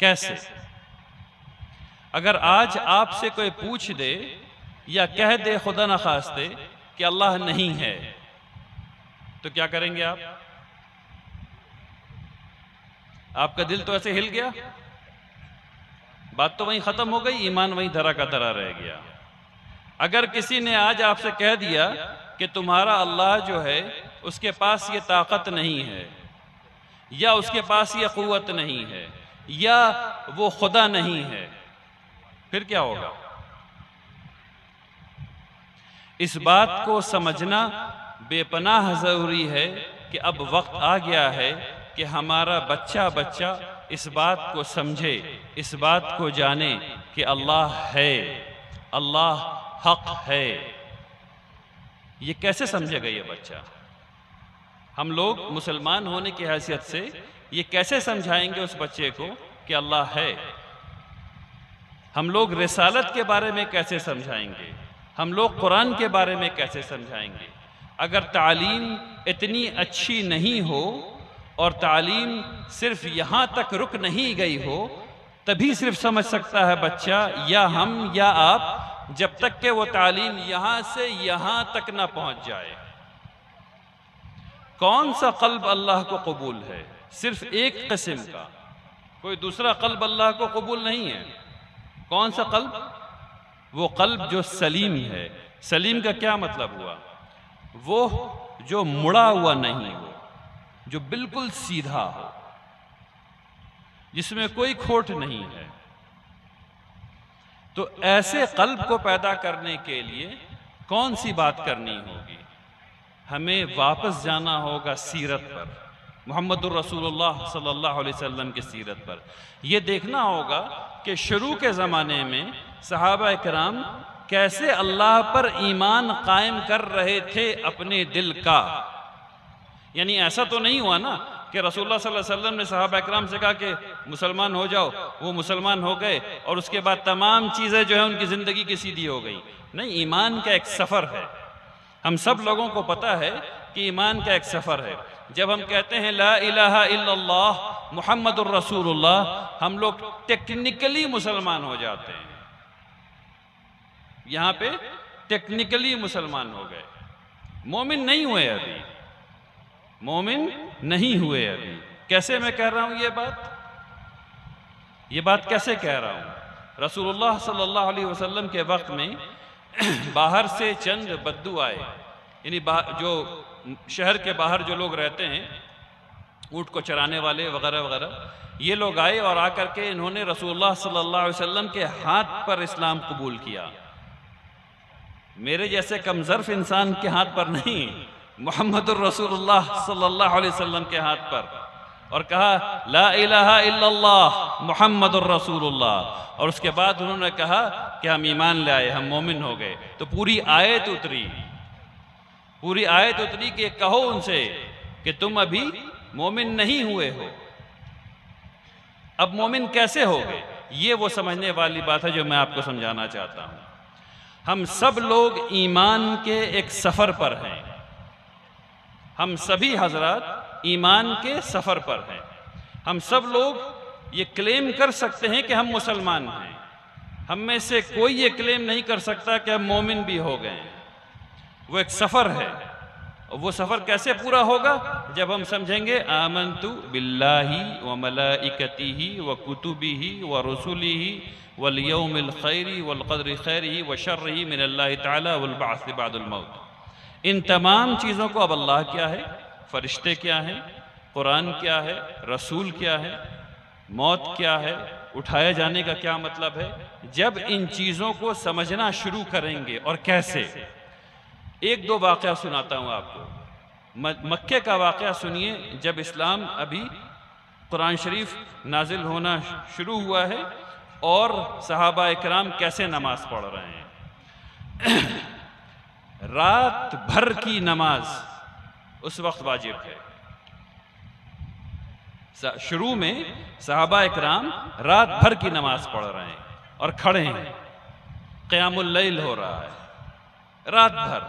کیسے؟ اگر آج آپ سے کوئی پوچھ دے یا کہہ دے خدا نخواستہ کہ اللہ نہیں ہے تو کیا کریں گے آپ کا دل تو ایسے ہل گیا، بات تو وہیں ختم ہو گئی، ایمان وہیں دھرا کا دھرا رہ گیا۔ اگر کسی نے آج آپ سے کہہ دیا کہ تمہارا اللہ جو ہے اس کے پاس یہ طاقت نہیں ہے، یا اس کے پاس یہ قوت نہیں ہے، یا وہ خدا نہیں ہے، پھر کیا ہوگا؟ اس بات کو سمجھنا بے پناہ ضروری ہے کہ اب وقت آ گیا ہے کہ ہمارا بچہ اس بات کو سمجھے، اس بات کو جانے کہ اللہ ہے، اللہ حق ہے۔ یہ کیسے سمجھے گا یہ بچہ؟ ہم لوگ مسلمان ہونے کی حیثیت سے یہ کیسے سمجھائیں گے اس بچے کو کہ اللہ ہے؟ ہم لوگ رسالت کے بارے میں کیسے سمجھائیں گے؟ ہم لوگ قرآن کے بارے میں کیسے سمجھائیں گے؟ اگر تعلیم اتنی اچھی نہیں ہو اور تعلیم صرف یہاں تک رک نہیں گئی ہو، تبھی صرف سمجھ سکتا ہے بچہ، یا ہم یا آپ، جب تک کہ وہ تعلیم یہاں سے یہاں تک نہ پہنچ جائے۔ کون سا قلب اللہ کو قبول ہے؟ صرف ایک قسم کا، کوئی دوسرا قلب اللہ کو قبول نہیں ہے۔ کون سا قلب؟ وہ قلب جو سلیم ہے۔ سلیم کا کیا مطلب ہوا؟ وہ جو مڑا ہوا نہیں ہو، جو بالکل سیدھا ہو، جس میں کوئی کھوٹ نہیں ہے۔ تو ایسے قلب کو پیدا کرنے کے لیے کون سی بات کرنی ہوگی؟ ہمیں واپس جانا ہوگا سیرت پر، محمد الرسول اللہ صلی اللہ علیہ وسلم کی سیرت پر۔ یہ دیکھنا ہوگا کہ شروع کے زمانے میں صحابہ کرام کیسے اللہ پر ایمان قائم کر رہے تھے اپنے دل کا۔ یعنی ایسا تو نہیں ہوا نا کہ رسول اللہ صلی اللہ علیہ وسلم نے صحابہ کرام سے کہا کہ مسلمان ہو جاؤ، وہ مسلمان ہو گئے اور اس کے بعد تمام چیزیں جو ہیں ان کی زندگی کی سیدھی ہو گئی۔ نہیں، ایمان کا ایک سفر ہے۔ ہم سب لوگوں کو پتا ہے کہ ایمان کا ایک سفر ہے۔ جب ہم کہتے ہیں لا الہ الا اللہ محمد الرسول اللہ، ہم لوگ ٹیکنیکلی مسلمان ہو جاتے ہیں۔ یہاں پہ ٹیکنیکلی مسلمان ہو گئے، مومن نہیں ہوئے ابھی، مومن نہیں ہوئے ابھی۔ کیسے میں کہہ رہا ہوں یہ بات کیسے کہہ رہا ہوں؟ رسول اللہ صلی اللہ علیہ وسلم کے وقت میں باہر سے چند بدو آئے، یعنی جو شہر کے باہر جو لوگ رہتے ہیں، اونٹ کو چرانے والے وغیرہ وغیرہ، یہ لوگ آئے اور آ کر کے انہوں نے رسول اللہ صلی اللہ علیہ وسلم کے ہاتھ پر اسلام قبول کیا۔ میرے جیسے کمظرف انسان کے ہاتھ پر نہیں، محمد الرسول اللہ صلی اللہ علیہ وسلم کے ہاتھ پر، اور کہا لا الہ الا اللہ محمد الرسول اللہ۔ اور اس کے بعد انہوں نے کہا کہ ہم ایمان لے آئے، ہم مومن ہو گئے۔ تو پوری آیت اتری کہ کہو ان سے کہ تم ابھی مومن نہیں ہوئے ہو۔ اب مومن کیسے ہو گئے؟ یہ وہ سمجھنے والی بات ہے جو میں آپ کو سمجھانا چاہتا ہوں۔ ہم سب لوگ ایمان کے ایک سفر پر ہیں، ہم سبھی حضرات ایمان کے سفر پر ہیں۔ ہم سب لوگ یہ کلیم کر سکتے ہیں کہ ہم مسلمان ہیں، ہم میں سے کوئی یہ کلیم نہیں کر سکتا کہ ہم مومن بھی ہو گئے ہیں۔ وہ ایک سفر ہے، اور وہ سفر کیسے پورا ہوگا؟ جب ہم سمجھیں گے آمنت باللہ وملائکتہ وکتبہ ورسلہ والیوم الخیر والقدر خیرہ وشرہ من اللہ تعالی والبعث بعد الموت۔ ان تمام چیزوں کو اب اللہ کیا ہے، فرشتے کیا ہیں، قرآن کیا ہے، رسول کیا ہے، موت کیا ہے، اٹھائے جانے کا کیا مطلب ہے، جب ان چیزوں کو سمجھنا شروع کریں گے۔ اور کیسے؟ ایک دو واقعہ سناتا ہوں آپ کو۔ مکے کا واقعہ سنیے، جب اسلام ابھی قرآن شریف نازل ہونا شروع ہوا ہے اور صحابہ اکرام کیسے نماز پڑھ رہے ہیں۔ رات بھر کی نماز اس وقت واجب ہے۔ شروع میں صحابہ اکرام رات بھر کی نماز پڑھ رہے ہیں اور کھڑے ہیں، قیام اللیل ہو رہا ہے رات بھر۔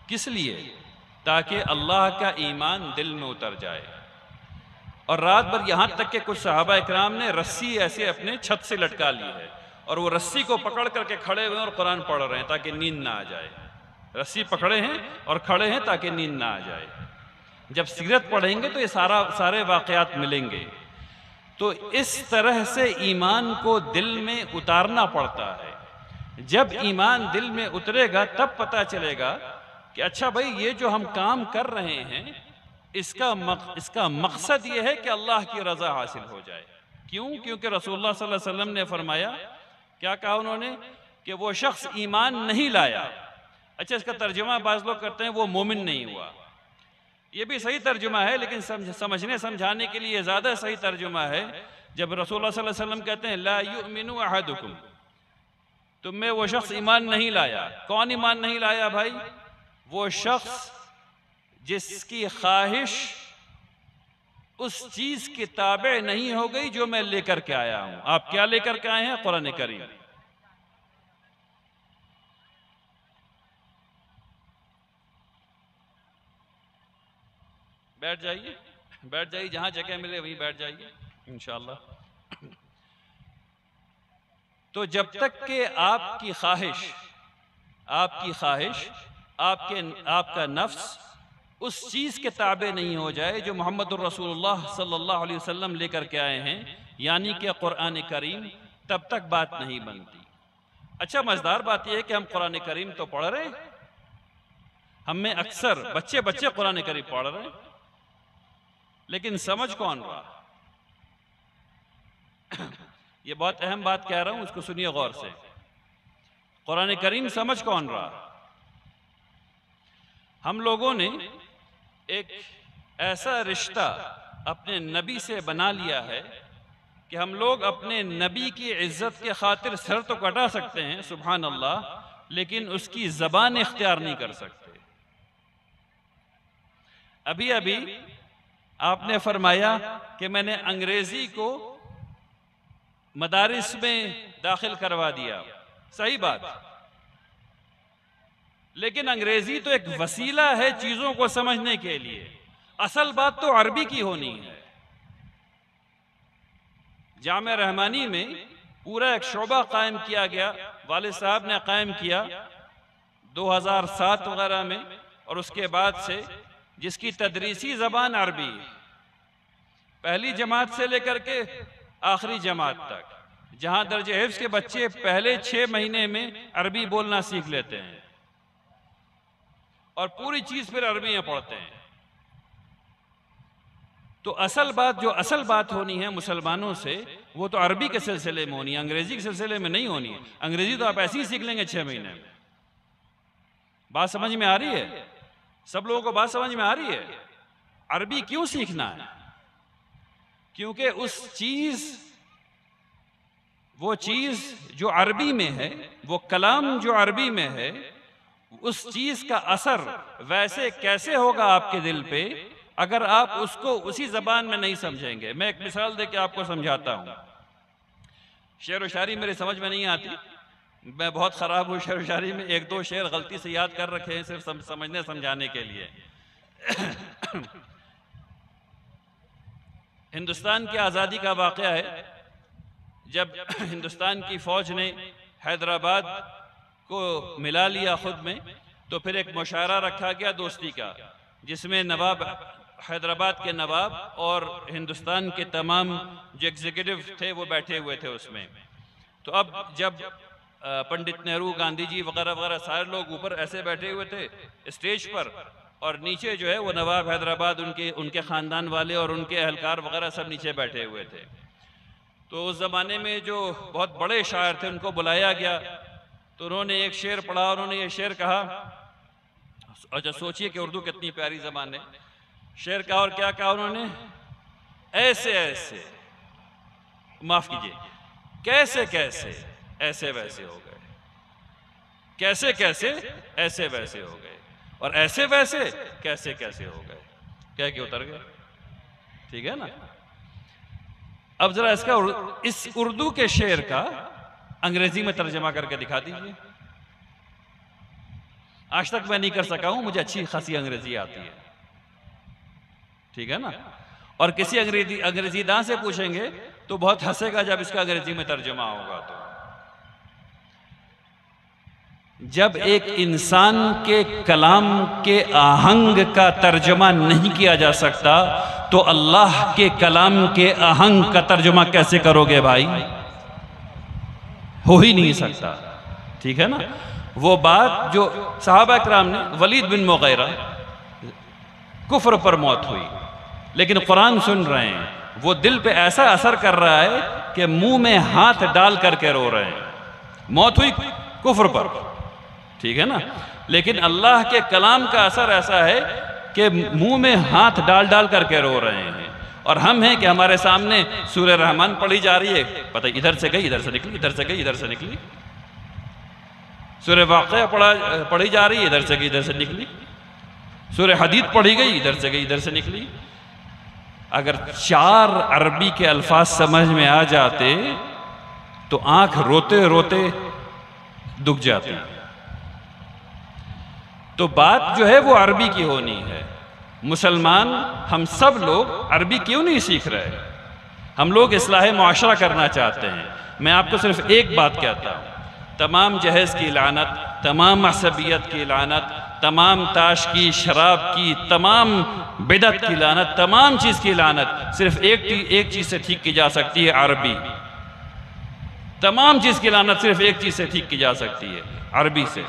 کس لیے؟ تاکہ اللہ کا ایمان دل میں اتر جائے۔ اور رات بھر یہاں تک کہ کچھ صحابہ اکرام نے رسی ایسے اپنے چھت سے لٹکا لی ہے اور وہ رسی کو پکڑ کر کے کھڑے ہوئے اور قرآن پڑھ رہے ہیں تاکہ نیند نہ آ جائے. رسی پکڑے ہیں اور کھڑے ہیں تاکہ نیند نہ آ جائے. جب سیرت پڑھیں گے تو یہ سارے واقعات ملیں گے. تو اس طرح سے ایمان کو دل میں اتارنا پڑتا ہے. جب ایمان دل میں اترے گا تب پتہ چلے گا کہ اچھا بھائی یہ جو ہم کام کر رہے ہیں اس کا مقصد یہ ہے کہ اللہ کی رضا حاصل ہو جائے. کیوں؟ کیونکہ رسول اللہ صلی اللہ علیہ وسلم نے فرمایا، کیا کہا انہوں نے؟ کہ وہ شخص ایمان نہیں لایا. اچھا اس کا ترجمہ بعض لوگ کرتے ہیں وہ مومن نہیں ہوا. یہ بھی صحیح ترجمہ ہے لیکن سمجھنے سمجھانے کے لیے زیادہ صحیح ترجمہ ہے جب رسول اللہ صلی اللہ علیہ وسلم کہتے ہیں لا یؤمن احدکم، تم میں وہ شخص ایمان نہیں لایا. کون ایمان نہیں لایا بھائی؟ وہ شخص جس کی خواہش اس چیز کی تابع نہیں ہو گئی جو میں لے کر کے آیا ہوں. آپ کیا لے کر کے آئے ہیں؟ قرآن کریم. بیٹھ جائیے جہاں جگہ ملے وہیں بیٹھ جائیے انشاءاللہ. تو جب تک کہ آپ کی خواہش آپ کا نفس اس چیز کے تابع نہیں ہو جائے جو محمد الرسول اللہ صلی اللہ علیہ وسلم لے کر کے آئے ہیں یعنی کہ قرآن کریم، تب تک بات نہیں بنتی. اچھا مزیدار بات یہ ہے کہ ہم قرآن کریم تو پڑھ رہے ہیں، ہم میں اکثر بچے قرآن کریم پڑھ رہے ہیں لیکن سمجھ کون رہا؟ یہ بہت اہم بات کہہ رہا ہوں، اس کو سنیے غور سے. قرآن کریم سمجھ کون رہا؟ ہم لوگوں نے ایک ایسا رشتہ اپنے نبی سے بنا لیا ہے کہ ہم لوگ اپنے نبی کی عزت کے خاطر سر تو کٹا سکتے ہیں سبحان اللہ، لیکن اس کی زبان اختیار نہیں کر سکتے. ابھی آپ نے فرمایا کہ میں نے انگریزی کو مدارس میں داخل کروا دیا. صحیح بات، لیکن انگریزی تو ایک وسیلہ ہے چیزوں کو سمجھنے کے لیے. اصل بات تو عربی کی ہونی ہے. جامعہ رحمانی میں پورا ایک شعبہ قائم کیا گیا، والد صاحب نے قائم کیا 2007 وغیرہ میں، اور اس کے بعد سے جس کی تدریسی زبان عربی، پہلی جماعت سے لے کر کے آخری جماعت تک، جہاں درجہ حفظ کے بچے پہلے 6 مہینے میں عربی بولنا سیکھ لیتے ہیں اور پوری چیز پھر عربی میں پڑھتے ہیں. تو اصل بات ہونی ہے مسلمانوں سے وہ تو عربی کے سلسلے میں ہونی ہے، انگریزی کے سلسلے میں نہیں ہونی ہے. انگریزی تو آپ ایسے ہی سیکھ لیں گے 6 مہینے میں. بات سمجھ میں آ رہی ہے؟ سب لوگوں کو بات سمجھ میں آ رہی ہے؟ عربی کیوں سیکھنا ہے؟ کیونکہ وہ چیز جو عربی میں ہے، وہ کلام جو عربی میں ہے، اس چیز کا اثر ویسے کیسے ہوگا آپ کے دل پہ اگر آپ اس کو اسی زبان میں نہیں سمجھیں گے. میں ایک مثال دے کے آپ کو سمجھاتا ہوں. شعر و شاعری میرے سمجھ میں نہیں آتی، میں بہت خراب ہوں شعر و شاعری میں. 1-2 شعر غلطی سے یاد کر رکھے ہیں صرف سمجھنے سمجھانے کے لیے. ہندوستان کی آزادی کا واقعہ ہے. جب ہندوستان کی فوج نے حیدرآباد کو ملا لیا خود میں، تو پھر ایک مشاعرہ رکھا گیا دوستی کا، جس میں حیدرآباد کے نواب اور ہندوستان کے تمام جو ایگزیکٹو تھے وہ بیٹھے ہوئے تھے اس میں. تو اب جب پنڈت نہرو، گاندھی جی وغیرہ وغیرہ سارے لوگ اوپر ایسے بیٹھے ہوئے تھے اسٹیج پر، اور نیچے جو ہے وہ نواب حیدرآباد، ان کے خاندان والے اور ان کے اہلکار وغیرہ سب نیچے بیٹھے ہوئے تھے. تو اس زمانے میں جو بہت بڑے شاعر تھے ان کو بلایا گیا، تو انہوں نے ایک شعر پڑھا. انہوں نے یہ شعر کہا، اچھا سوچئے کہ اردو کتنی پیاری زبان ہے. شعر کہا اور کیا کہا انہوں نے؟ ایسے معاف کیجئے، کیسے ایسے ویسے ہو گئے، کیسے ایسے ویسے ہو گئے، اور ایسے ویسے کیسے ہو گئے. کہہ کے اتر گئے. ٹھیک ہے نا؟ اب ذرا اس اردو کے شعر کا انگریزی میں ترجمہ کر کے دکھا دیجئے. آج تک میں نہیں کر سکا ہوں، مجھے اچھی خاصی انگریزی آتی ہے. ٹھیک ہے نا؟ اور کسی انگریزی داں سے پوچھیں گے تو بہت ہنسے گا جب اس کا انگریزی میں ترجمہ ہوگا تو۔ جب ایک انسان کے کلام کے آہنگ کا ترجمہ نہیں کیا جا سکتا تو اللہ کے کلام کے آہنگ کا ترجمہ کیسے کرو گے بھائی؟ ہو ہی نہیں سکتا، ٹھیک ہے نا؟ وہ بات جو صحابہ کرام نے، ولید بن مغیرہ کفر پر موت ہوئی لیکن قرآن سن رہے ہیں، وہ دل پہ ایسا اثر کر رہا ہے کہ منہ میں ہاتھ ڈال کر کے رو رہے ہیں، موت ہوئی کفر پر، ٹھیک ہے نا؟ لیکن اللہ کے کلام کا اثر ایسا ہے کہ منہ میں ہاتھ ڈال ڈال کر کے رو رہے ہیں۔ اور ہم ہیں کہ ہمارے سامنے سورہ رحمان پڑھی جا رہی ہے، پتہ ادھر سے گئی ادھر سے نکلی، ادھر سے گئی ادھر سے نکلی، سورہ واقعہ پڑھی جا رہی ہے، ادھر سے گئی ادھر سے نکلی، سورہ حدید پڑھی گئی، ادھر سے گئی ادھر سے نکلی۔ اگر 4 عربی کے الفاظ سمجھ میں آ جاتے تو آنکھ روتے روتے دکھ جاتی۔ تو بات جو ہے وہ عربی کی ہونی ہے۔ مسلمان ہم سب لوگ عربی کیوں نہیں سیکھ رہے؟ ہم لوگ اصلاح معاشرہ کرنا چاہتے ہیں۔ میں آپ کو صرف ایک بات کہتا ہوں، تمام جہیز کی لعنت، تمام عصبیت کی لعنت، تمام تاش کی، شراب کی، تمام بدعت کی لعنت، تمام چیز کی لعنت صرف ایک چیز سے ٹھیک کی جا سکتی ہے، عربی۔ تمام چیز کی لعنت صرف ایک چیز سے ٹھیک کی جا سکتی ہے، عربی سے۔